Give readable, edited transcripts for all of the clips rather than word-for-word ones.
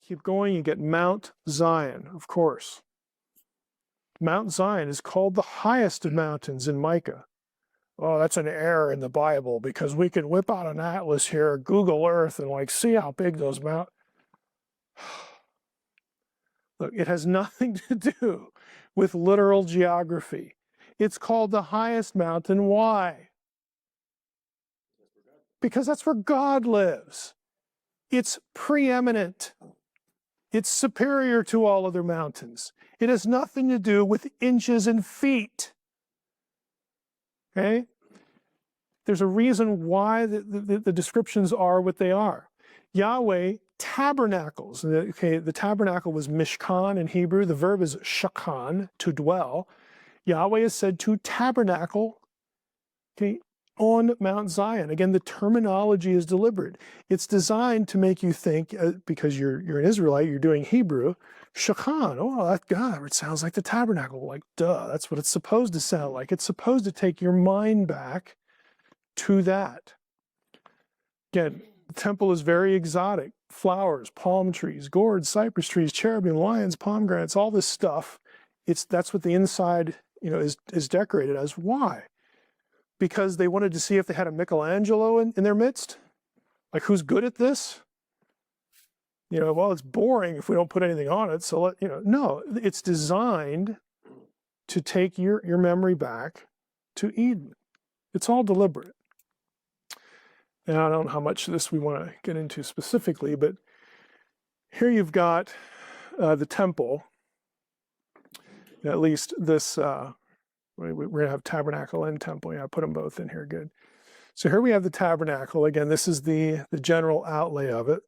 Keep going, you get Mount Zion, of course. Mount Zion is called the highest of mountains in Micah. Oh, that's an error in the Bible because we can whip out an atlas here, Google Earth, and like see how big those mountains. Look, it has nothing to do with literal geography. It's called the highest mountain. Why? Because that's where God lives. It's preeminent. It's superior to all other mountains. It has nothing to do with inches and feet. Okay? There's a reason why the descriptions are what they are. Yahweh tabernacles. Okay, the tabernacle was mishkan in Hebrew. The verb is shakan, to dwell. Yahweh is said to tabernacle, okay, on Mount Zion. Again, the terminology is deliberate. It's designed to make you think, because you're an Israelite, you're doing Hebrew, shakan, oh, that God, it sounds like the tabernacle. Like, duh, that's what it's supposed to sound like. It's supposed to take your mind back to that. Again, the temple is very exotic. Flowers, palm trees, gourds, cypress trees, cherubim, lions, pomegranates, all this stuff. That's what the inside, is decorated as. Why? Because they wanted to see if they had a Michelangelo in their midst. Like, who's good at this? Well, it's boring if we don't put anything on it. So no, it's designed to take your memory back to Eden. It's all deliberate. And I don't know how much of this we want to get into specifically, but here you've got the temple. At least this, we're going to have tabernacle and temple. Yeah, I put them both in here, good. So here we have the tabernacle. Again, this is the general outlay of it.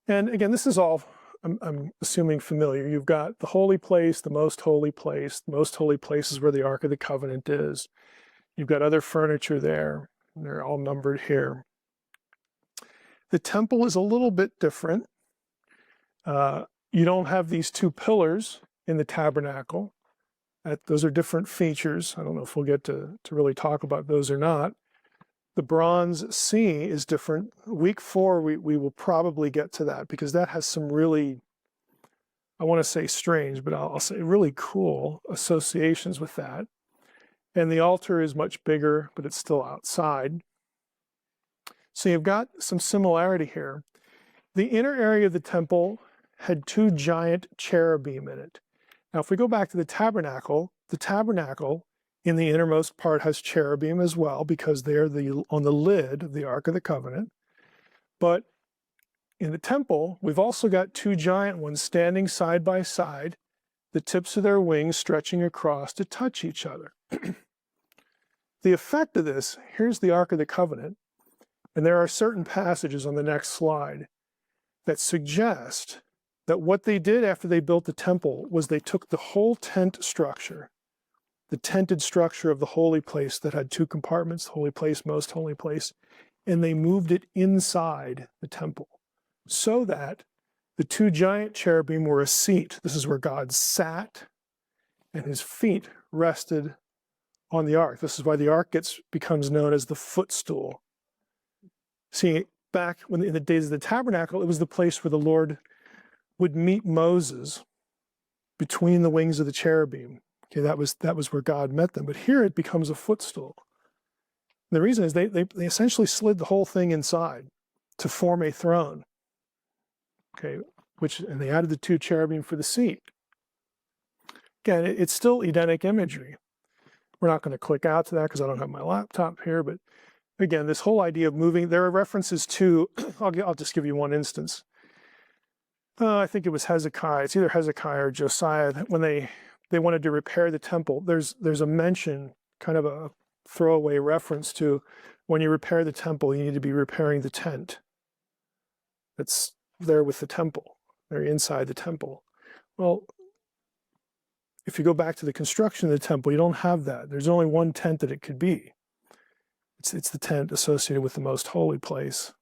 And again, this is all, I'm assuming, familiar. You've got the holy place, the most holy place. The most holy place is where the Ark of the Covenant is. You've got other furniture there. They're all numbered here. The temple is a little bit different. You don't have these two pillars in the tabernacle. Those are different features. I don't know if we'll get to really talk about those or not. The bronze sea is different. Week 4, we will probably get to that because that has some really, I want to say strange, but I'll say really cool associations with that. And the altar is much bigger, but it's still outside. So you've got some similarity here. The inner area of the temple had 2 giant cherubim in it. Now, if we go back to the tabernacle in the innermost part has cherubim as well because they're on the lid of the Ark of the Covenant. But in the temple, we've also got 2 giant ones standing side by side, the tips of their wings stretching across to touch each other. The effect of this, here's the Ark of the Covenant, and there are certain passages on the next slide that suggest that what they did after they built the temple was they took the whole tent structure, the tented structure of the holy place that had 2 compartments, holy place, most holy place, and they moved it inside the temple so that the 2 giant cherubim were a seat. This is where God sat, and his feet rested on the ark. This is why the ark becomes known as the footstool. See, back in the days of the tabernacle, it was the place where the Lord would meet Moses between the wings of the cherubim. Okay, that was where God met them. But here it becomes a footstool. And the reason is they essentially slid the whole thing inside to form a throne. Okay, and they added the 2 cherubim for the seat. Again, it's still Edenic imagery. We're not going to click out to that because I don't have my laptop here, but again, this whole idea of moving, there are references to, I'll just give you one instance. I think it was Hezekiah. It's either Hezekiah or Josiah. When they wanted to repair the temple, there's a mention, kind of a throwaway reference to when you repair the temple, you need to be repairing the tent that's there with the temple, they're inside the temple. Well, if you go back to the construction of the temple, you don't have that. There's only one tent that it could be. It's the tent associated with the most holy place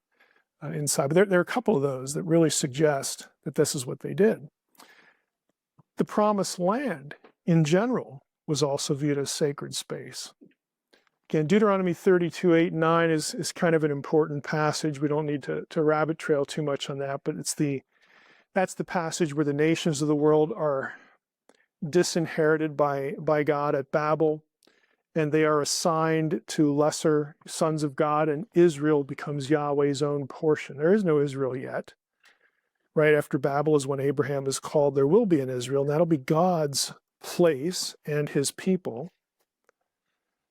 inside. But there are a couple of those that really suggest that this is what they did. The promised land in general was also viewed as sacred space. Again, Deuteronomy 32, 8, 9 is kind of an important passage. We don't need to rabbit trail too much on that, but That's the passage where the nations of the world are disinherited by God at Babel, and they are assigned to lesser sons of God, and Israel becomes Yahweh's own portion. There is no Israel yet. Right after Babel is when Abraham is called, there will be an Israel, and that'll be God's place and his people.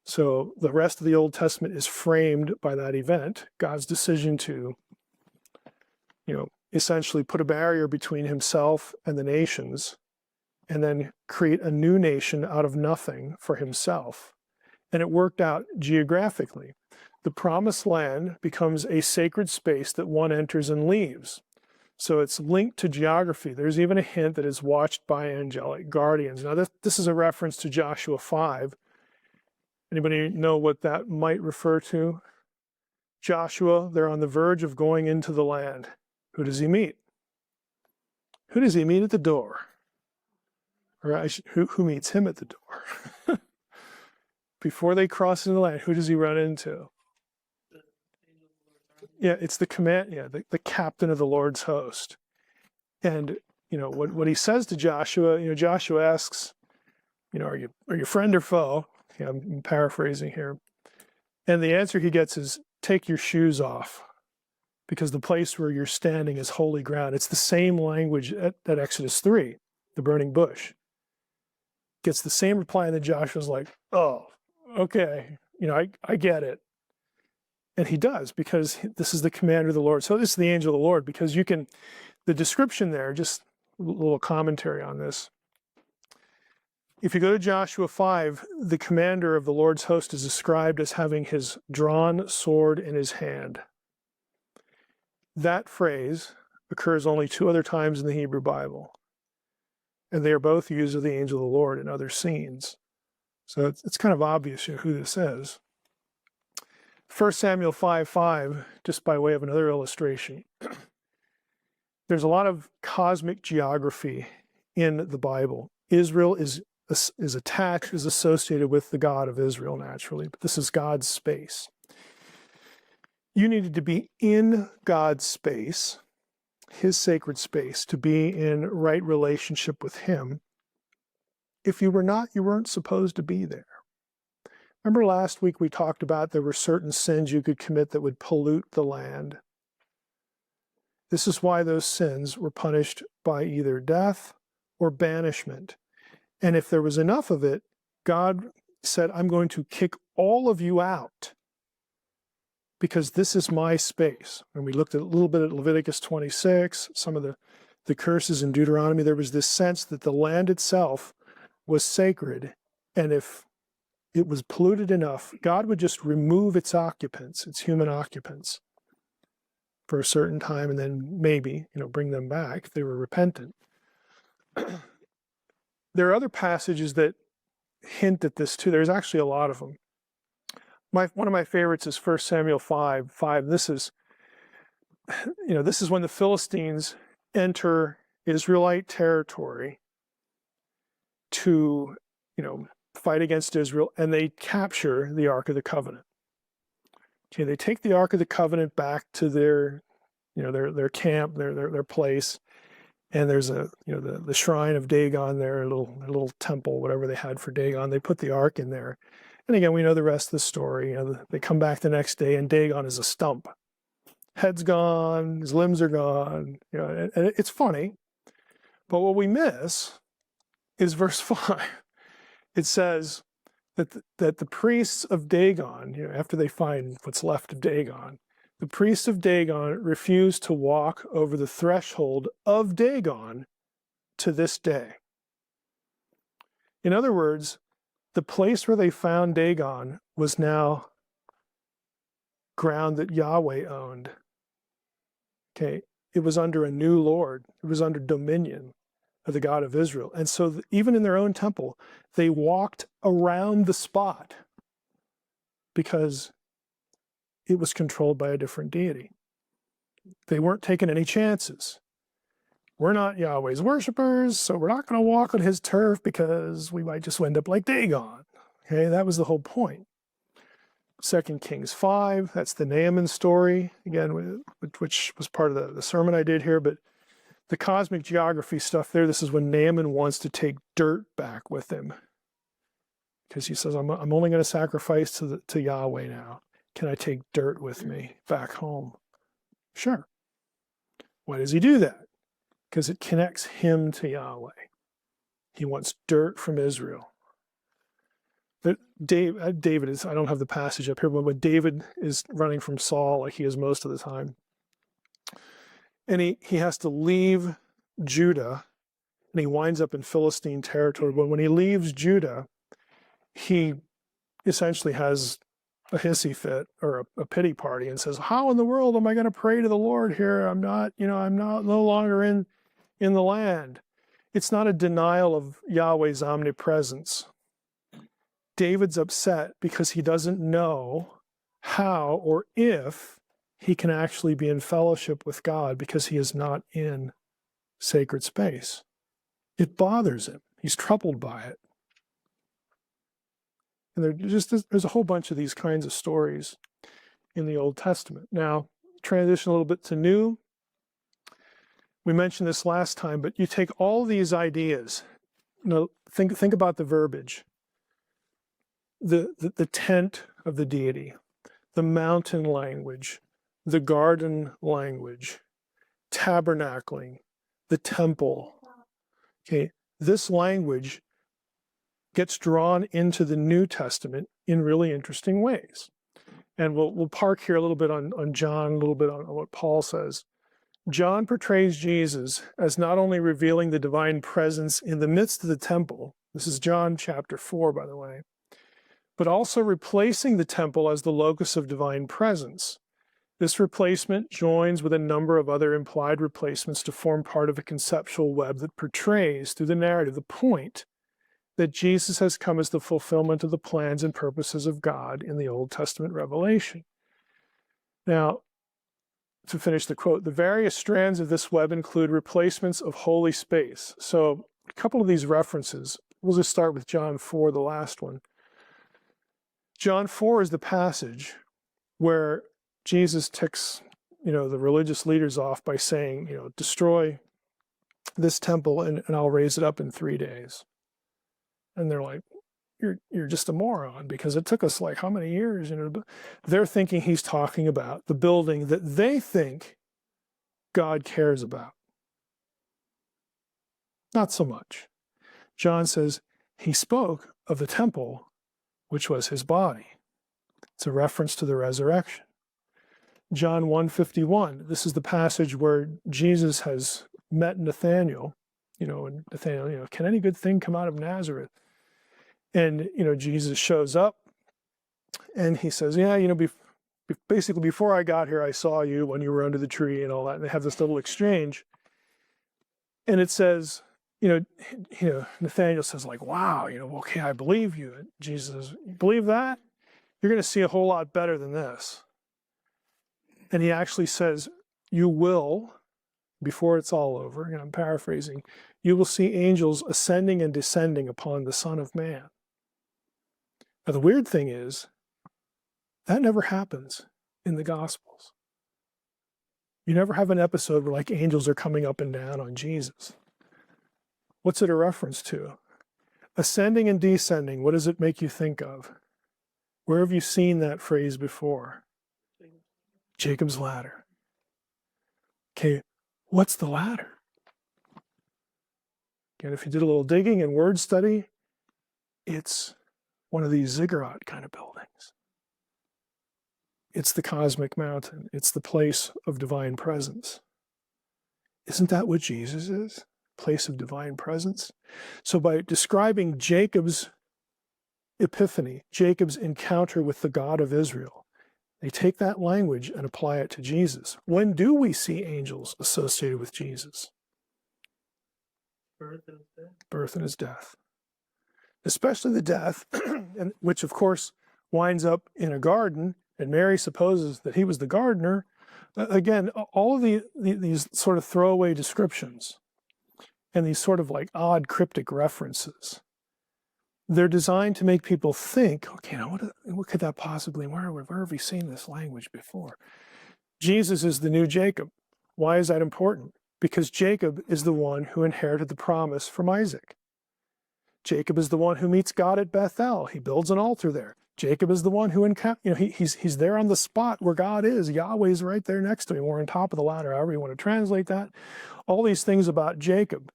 So the rest of the Old Testament is framed by that event, God's decision to, essentially put a barrier between himself and the nations, and then create a new nation out of nothing for himself. And it worked out geographically. The promised land becomes a sacred space that one enters and leaves. So it's linked to geography. There's even a hint that it's watched by angelic guardians. Now, this is a reference to Joshua 5. Anybody know what that might refer to? Joshua, they're on the verge of going into the land. Who does he meet? Who does he meet at the door? Or who meets him at the door? Before they cross into the land, who does he run into? Yeah, it's the the captain of the Lord's host. And, what he says to Joshua, Joshua asks, are you friend or foe? I'm paraphrasing here. And the answer he gets is, take your shoes off, because the place where you're standing is holy ground. It's the same language at Exodus 3, the burning bush. Gets the same reply, and then Joshua's like, oh, okay, I get it. And he does, because this is the commander of the Lord. So this is the angel of the Lord, because the description there, just a little commentary on this. If you go to Joshua 5, the commander of the Lord's host is described as having his drawn sword in his hand. That phrase occurs only 2 other times in the Hebrew Bible, and they are both used of the angel of the Lord in other scenes. So it's kind of obvious who this is. 1 Samuel 5:5, just by way of another illustration. There's a lot of cosmic geography in the Bible. Israel is attached, is associated with the God of Israel naturally, but this is God's space. You needed to be in God's space, his sacred space, to be in right relationship with him. If you were not, you weren't supposed to be there. Remember last week we talked about there were certain sins you could commit that would pollute the land. This is why those sins were punished by either death or banishment. And if there was enough of it, God said, I'm going to kick all of you out, because this is my space. And we looked at a little bit at Leviticus 26, some of the curses in Deuteronomy. There was this sense that the land itself was sacred, and if it was polluted enough, God would just remove its occupants, its human occupants, for a certain time, and then maybe, bring them back if they were repentant. There are other passages that hint at this too. There's actually a lot of them. One of my favorites is 1 Samuel 5:5. This is when the Philistines enter Israelite territory to, fight against Israel, and they capture the Ark of the Covenant. Okay, they take the Ark of the Covenant back to their camp, their place, and there's the shrine of Dagon there, a little temple, whatever they had for Dagon. They put the Ark in there. And again, we know the rest of the story. They come back the next day, and Dagon is a stump. Head's gone, his limbs are gone. And it's funny. But what we miss is verse 5. It says that the priests of Dagon, after they find what's left of Dagon, the priests of Dagon refuse to walk over the threshold of Dagon to this day. In other words, the place where they found Dagon was now ground that Yahweh owned. Okay, it was under a new Lord. It was under dominion of the God of Israel. And so even in their own temple, they walked around the spot because it was controlled by a different deity. They weren't taking any chances. We're not Yahweh's worshipers, so we're not going to walk on his turf because we might just end up like Dagon. Okay, that was the whole point. 2 Kings 5, that's the Naaman story, again, which was part of the sermon I did here, but The cosmic geography stuff there, this is when Naaman wants to take dirt back with him. Because he says, I'm only going to sacrifice to Yahweh now. Can I take dirt with me back home? Sure. Why does he do that? Because it connects him to Yahweh. He wants dirt from Israel. David is, I don't have the passage up here, but when David is running from Saul, like he is most of the time, and he has to leave Judah, and he winds up in Philistine territory. But when he leaves Judah, he essentially has a hissy fit or a pity party and says, how in the world am I going to pray to the Lord here? I'm not no longer in the land. It's not a denial of Yahweh's omnipresence. David's upset because he doesn't know how or if he can actually be in fellowship with God because he is not in sacred space. It bothers him. He's troubled by it. And there's a whole bunch of these kinds of stories in the Old Testament. Now, transition a little bit to New. We mentioned this last time, but you take all these ideas. Think about the verbiage. The tent of the deity, the mountain language, the garden language, tabernacling, the temple. Okay, this language gets drawn into the New Testament in really interesting ways. And we'll park here a little bit on John, a little bit on what Paul says. John portrays Jesus as not only revealing the divine presence in the midst of the temple, this is John chapter 4, by the way, but also replacing the temple as the locus of divine presence. This replacement joins with a number of other implied replacements to form part of a conceptual web that portrays through the narrative the point that Jesus has come as the fulfillment of the plans and purposes of God in the Old Testament revelation. Now, to finish the quote, the various strands of this web include replacements of holy space. So a couple of these references, we'll just start with John 4, the last one. John 4 is the passage where Jesus ticks, the religious leaders off by saying, destroy this temple and I'll raise it up in 3 days. And they're like, you're just a moron because it took us like how many years? They're thinking he's talking about the building that they think God cares about. Not so much. John says he spoke of the temple, which was his body. It's a reference to the resurrection. John 1:51, this is the passage where Jesus has met Nathanael, and Nathanael, can any good thing come out of Nazareth? And, Jesus shows up and he says, basically before I got here, I saw you when you were under the tree and all that. And they have this little exchange. And it says, Nathanael says like, wow, okay, I believe you. And Jesus says, you believe that? You're going to see a whole lot better than this. And he actually says, you will, before it's all over, and I'm paraphrasing, you will see angels ascending and descending upon the Son of Man. Now, the weird thing is, that never happens in the Gospels. You never have an episode where like angels are coming up and down on Jesus. What's it a reference to? Ascending and descending, what does it make you think of? Where have you seen that phrase before? Jacob's ladder. Okay, what's the ladder? Again, if you did a little digging and word study, it's one of these ziggurat kind of buildings. It's the cosmic mountain. It's the place of divine presence. Isn't that what Jesus is? Place of divine presence? So by describing Jacob's epiphany, Jacob's encounter with the God of Israel, they take that language and apply it to Jesus. When do we see angels associated with Jesus? Birth and his death. Especially the death, and which of course winds up in a garden, and Mary supposes that he was the gardener. Again, all of these sort of throwaway descriptions and these sort of like odd cryptic references, they're designed to make people think, okay, now what could that possibly, where have we seen this language before? Jesus is the new Jacob. Why is that important? because Jacob is the one who inherited the promise from Isaac. Jacob is the one who meets God at Bethel. He builds an altar there. Jacob is the one who he's there on the spot where God is. Yahweh's right there next to him, or on top of the ladder, however you want to translate that. All these things about Jacob.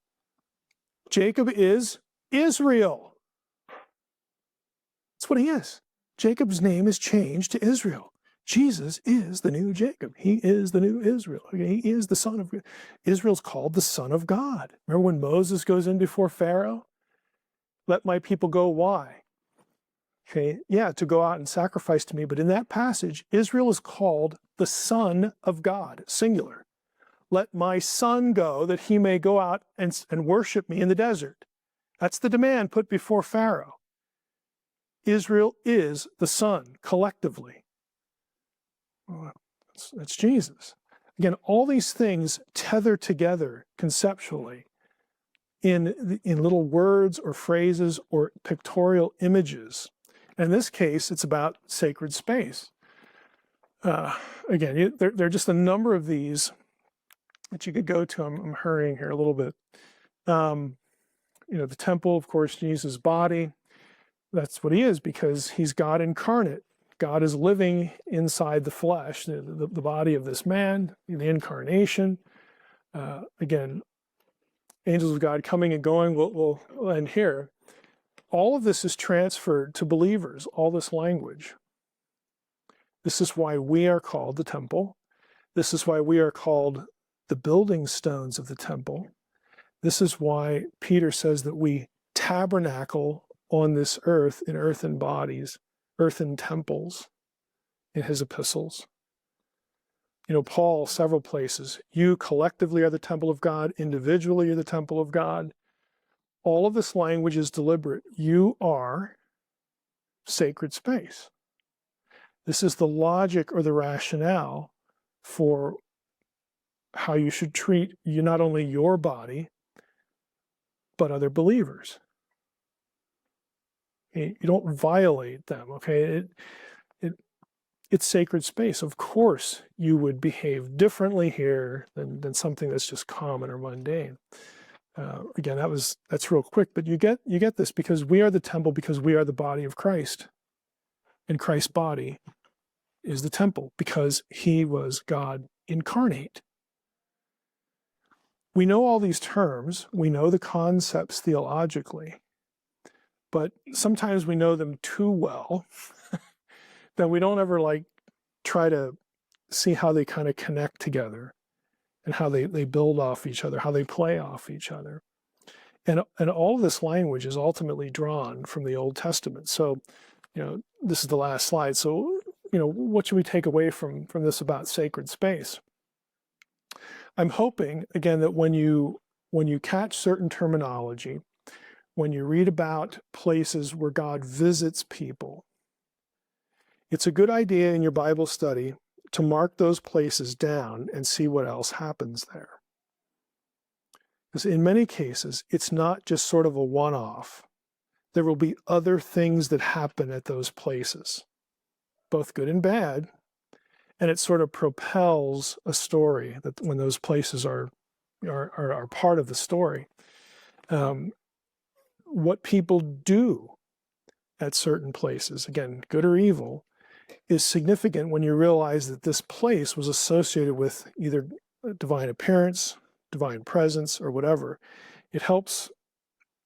Jacob is Israel. That's what he is. Jacob's name is changed to Israel. Jesus is the new Jacob. He is the new Israel. He is the son of God. Israel's called the son of God. Remember when Moses goes in before Pharaoh? Let my people go. Why? Okay, yeah, to go out and sacrifice to me. But in that passage, Israel is called the son of God, singular. Let my son go that he may go out and worship me in the desert. That's the demand put before Pharaoh. Israel is the son, collectively. Well, that's Jesus. Again, all these things tether together conceptually in little words or phrases or pictorial images. And in this case, it's about sacred space. Again, there are just a number of these that you could go to. I'm hurrying here a little bit. The temple, of course, Jesus' body. That's what he is because he's God incarnate. God is living inside the flesh, the body of this man, the incarnation. Again, angels of God coming and going. We'll end here. All of this is transferred to believers, all this language. This is why we are called the temple. This is why we are called the building stones of the temple. This is why Peter says that we tabernacle on this earth in earthen bodies, earthen temples in his epistles. Paul, several places, you collectively are the temple of God, individually you're the temple of God. All of this language is deliberate. You are sacred space. This is the logic or the rationale for how you should treat not only your body, but other believers. You don't violate them, okay? It's sacred space. Of course, you would behave differently here than something that's just common or mundane. Again, that's real quick, but you get this because we are the temple, because we are the body of Christ, and Christ's body is the temple because he was God incarnate. We know all these terms, we know the concepts theologically, but sometimes we know them too well that we don't ever try to see how they kind of connect together and how they build off each other, how they play off each other. And all of this language is ultimately drawn from the Old Testament. So, this is the last slide. So, what should we take away from this about sacred space? I'm hoping, again, that when you catch certain terminology, when you read about places where God visits people, it's a good idea in your Bible study to mark those places down and see what else happens there. Because in many cases, it's not just sort of a one-off. There will be other things that happen at those places, both good and bad, and it sort of propels a story that when those places are part of the story. What people do at certain places, again, good or evil, is significant when you realize that this place was associated with either divine appearance, divine presence, or whatever. It helps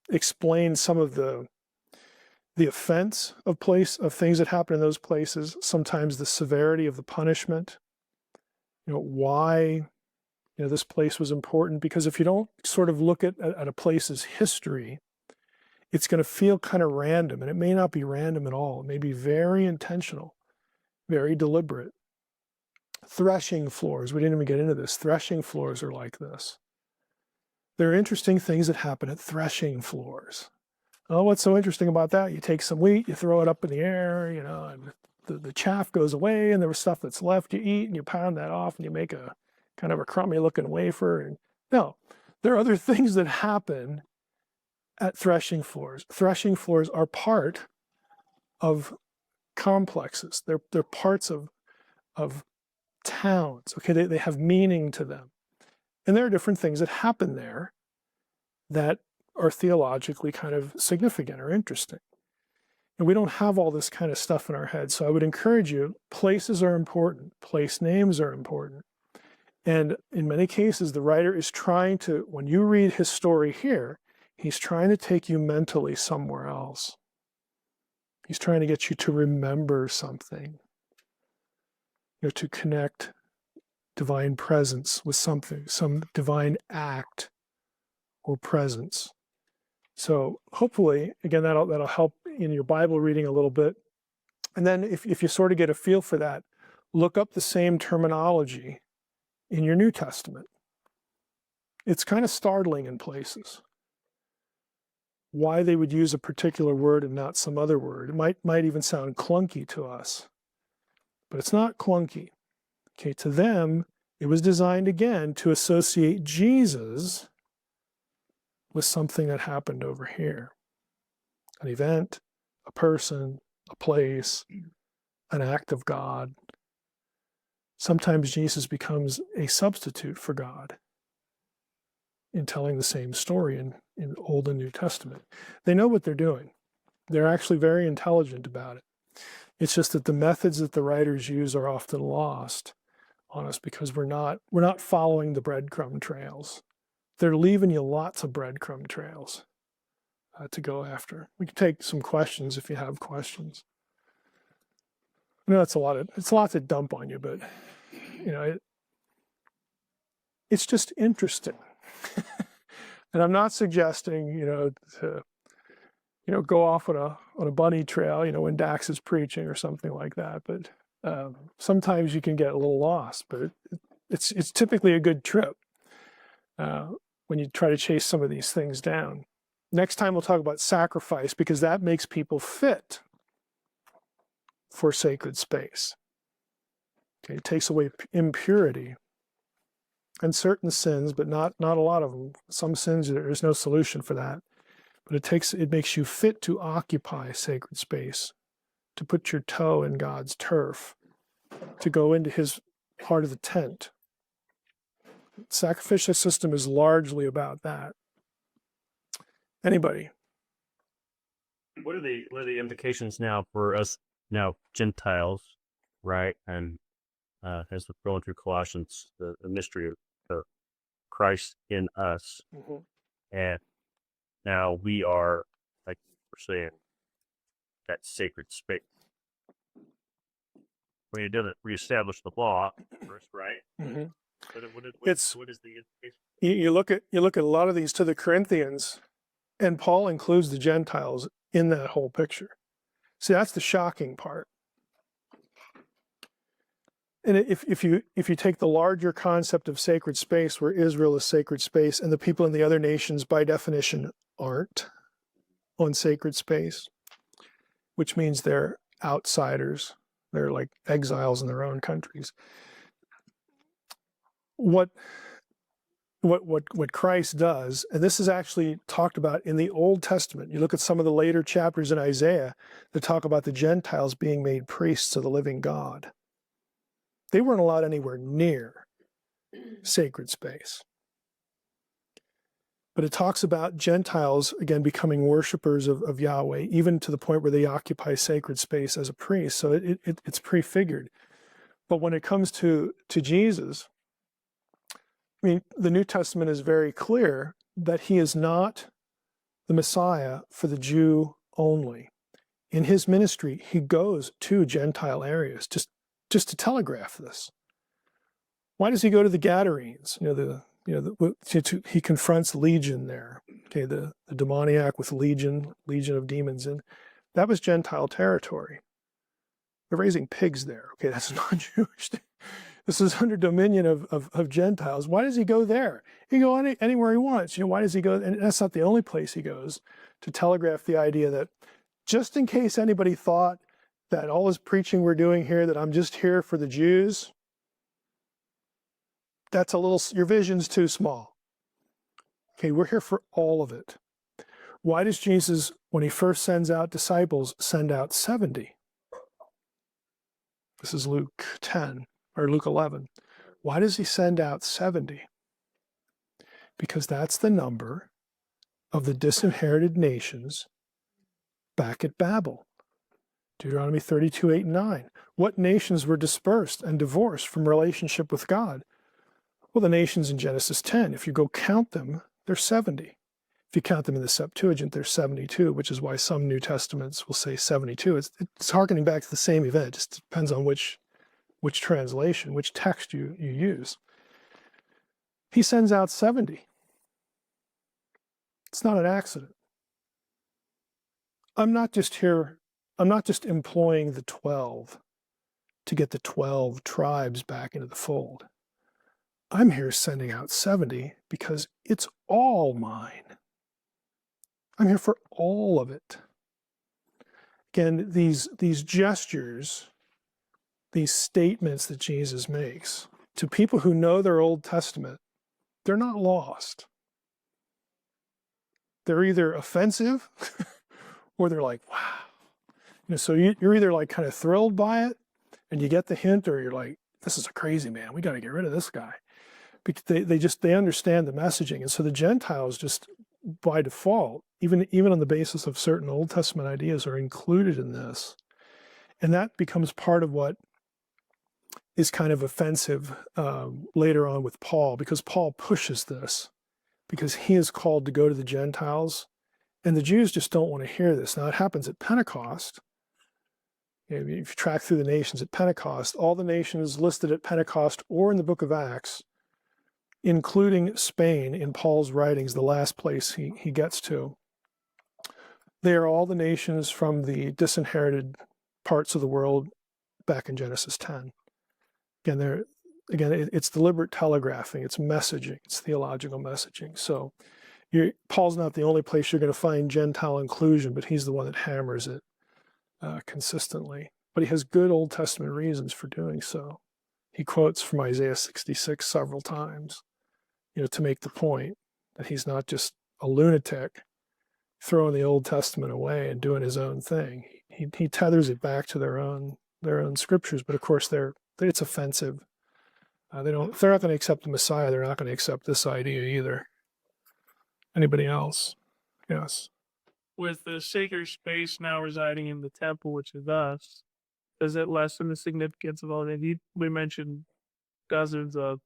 explain some of the offense of things that happen in those places, sometimes the severity of the punishment, why this place was important. Because if you don't sort of look at a place's history, it's going to feel kind of random, and it may not be random at all. It may be very intentional, very deliberate. Threshing floors, we didn't even get into this. Threshing floors are like this. There are interesting things that happen at threshing floors. Oh, what's so interesting about that? You take some wheat, you throw it up in the air, and the chaff goes away, and there was stuff that's left you eat, and you pound that off, and you make a kind of a crummy-looking wafer. And no, there are other things that happen at threshing floors. Threshing floors are part of complexes. They're parts of towns. Okay, they have meaning to them. And there are different things that happen there that are theologically kind of significant or interesting. And we don't have all this kind of stuff in our head. So I would encourage you, places are important, place names are important. And in many cases, the writer is trying to, when you read his story here, he's trying to take you mentally somewhere else. He's trying to get you to remember something, to connect divine presence with something, some divine act or presence. So hopefully, again, that'll help in your Bible reading a little bit. And then if you sort of get a feel for that, look up the same terminology in your New Testament. It's kind of startling in places why they would use a particular word and not some other word. It might even sound clunky to us, but it's not clunky. Okay, to them, it was designed again to associate Jesus with something that happened over here. An event, a person, a place, an act of God. Sometimes Jesus becomes a substitute for God in telling the same story in Old and New Testament. They know what they're doing. They're actually very intelligent about it. It's just that the methods that the writers use are often lost on us because we're not following the breadcrumb trails. They're leaving you lots of breadcrumb trails to go after. We can take some questions if you have questions. I know it's a lot to dump on you, but it's just interesting. And I'm not suggesting, to go off on a bunny trail, when Dax is preaching or something like that. But sometimes you can get a little lost. But it's typically a good trip when you try to chase some of these things down. Next time we'll talk about sacrifice, because that makes people fit for sacred space. Okay, it takes away impurity and certain sins, but not a lot of them. Some sins, there's no solution for that. But it makes you fit to occupy sacred space, to put your toe in God's turf, to go into his part of the tent. Sacrificial system is largely about that. Anybody? What are the implications now for us now Gentiles, right? And as we're going through Colossians, the mystery of Christ in us, and now we are, like we're saying, that sacred space. When you didn't reestablish the law first, right? Mm-hmm. What is the implication? You look at a lot of these to the Corinthians, and Paul includes the Gentiles in that whole picture. See, that's the shocking part. And if you take the larger concept of sacred space, where Israel is sacred space, and the people in the other nations, by definition, aren't on sacred space, which means they're outsiders. They're like exiles in their own countries. What Christ does, and this is actually talked about in the Old Testament. You look at some of the later chapters in Isaiah that talk about the Gentiles being made priests of the living God. They weren't allowed anywhere near sacred space. But it talks about Gentiles, again, becoming worshipers of Yahweh, even to the point where they occupy sacred space as a priest. So it's prefigured. But when it comes to Jesus, I mean, the New Testament is very clear that he is not the Messiah for the Jew only. In his ministry, he goes to Gentile areas just to telegraph this. Why does he go to the Gadarenes? He confronts Legion there. Okay, the demoniac with legion of demons in. That was Gentile territory. They're raising pigs there. Okay, that's not Jewish. This is under dominion of Gentiles. Why does he go there? He can go anywhere he wants. Why does he go? And that's not the only place he goes, to telegraph the idea that just in case anybody thought that all this preaching we're doing here, that I'm just here for the Jews, your vision's too small. Okay, we're here for all of it. Why does Jesus, when he first sends out disciples, send out 70? This is Luke 10 or Luke 11. Why does he send out 70? because that's the number of the disinherited nations back at Babel. Deuteronomy 32, 8, and 9. What nations were dispersed and divorced from relationship with God? Well, the nations in Genesis 10, if you go count them, they're 70. If you count them in the Septuagint, they're 72, which is why some New Testaments will say 72. It's hearkening back to the same event. It just depends on which translation, which text you use. He sends out 70. It's not an accident. I'm not just employing the 12 to get the 12 tribes back into the fold. I'm here sending out 70 because it's all mine. I'm here for all of it. Again, these gestures, these statements that Jesus makes, to people who know their Old Testament, they're not lost. They're either offensive or they're like, wow. So you're either like kind of thrilled by it and you get the hint, or you're like, this is a crazy man. We got to get rid of this guy. Because they understand the messaging. And so the Gentiles just by default, even on the basis of certain Old Testament ideas, are included in this. And that becomes part of what is kind of offensive later on with Paul, because Paul pushes this, because he is called to go to the Gentiles, and the Jews just don't want to hear this. Now, it happens at Pentecost. If you track through the nations at Pentecost, all the nations listed at Pentecost or in the book of Acts, including Spain in Paul's writings, the last place he gets to, they are all the nations from the disinherited parts of the world back in Genesis 10. Again, it's deliberate telegraphing, it's messaging, it's theological messaging. So Paul's not the only place you're going to find Gentile inclusion, but he's the one that hammers it consistently. But he has good Old Testament reasons for doing so. He quotes from Isaiah 66 several times, to make the point that he's not just a lunatic throwing the Old Testament away and doing his own thing. He tethers it back to their own scriptures, but of course it's offensive. If they're not going to accept the Messiah, they're not going to accept this idea either. Anybody else? Yes. With the sacred space now residing in the temple, which is us, does it lessen the significance of all that? We mentioned dozens of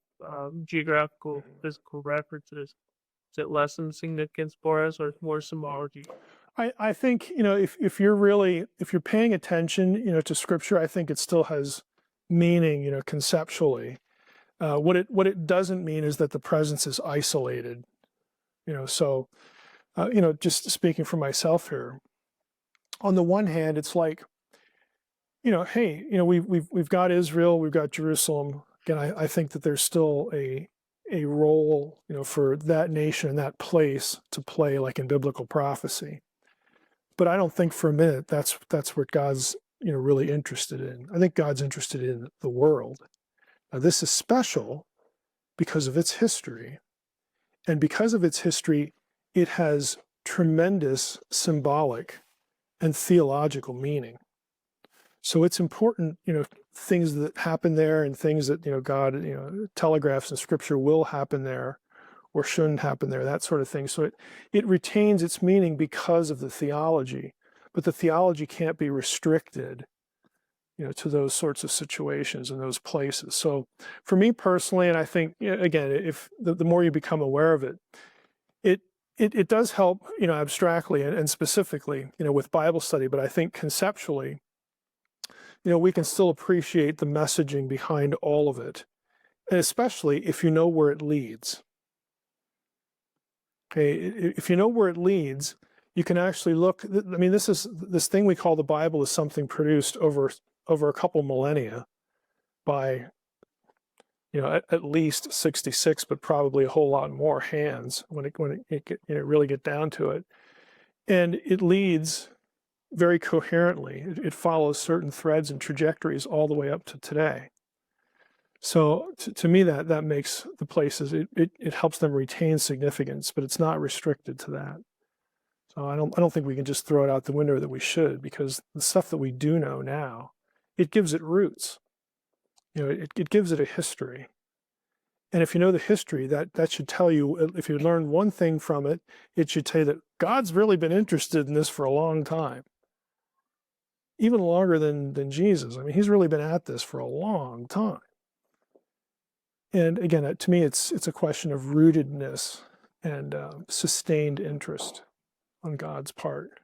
geographical, physical references. Does it lessen the significance for us, or more symbology? I think, if you're paying attention, to Scripture, I think it still has meaning, conceptually. What it doesn't mean is that the presence is isolated. So, just speaking for myself here, on the one hand, it's like, hey, we've got Israel, we've got Jerusalem. Again, I think that there's still a role, for that nation and that place to play, like in biblical prophecy. But I don't think for a minute that's what God's, really interested in. I think God's interested in the world. Now, this is special because of its history. And because of its history, it has tremendous symbolic and theological meaning. So it's important, things that happen there and things that, God, telegraphs in Scripture will happen there or shouldn't happen there, that sort of thing. So it retains its meaning because of the theology, but the theology can't be restricted, to those sorts of situations and those places. So for me personally, and I think, again, if the more you become aware of it, it does help, abstractly and specifically, with Bible study, but I think conceptually, we can still appreciate the messaging behind all of it, and especially if you know where it leads. Okay, if you know where it leads, you can actually look. I mean, this thing we call the Bible is something produced over a couple millennia by, at least 66, but probably a whole lot more hands when it really get down to it, and it leads very coherently. It follows certain threads and trajectories all the way up to today. So to me, that makes the places, it helps them retain significance, but it's not restricted to that. So I don't think we can just throw it out the window that we should, because the stuff that we do know now, it gives it roots. It gives it a history. And if you know the history, that should tell you, if you learn one thing from it, it should tell you that God's really been interested in this for a long time. Even longer than Jesus. I mean, he's really been at this for a long time. And again, to me, it's a question of rootedness and sustained interest on God's part.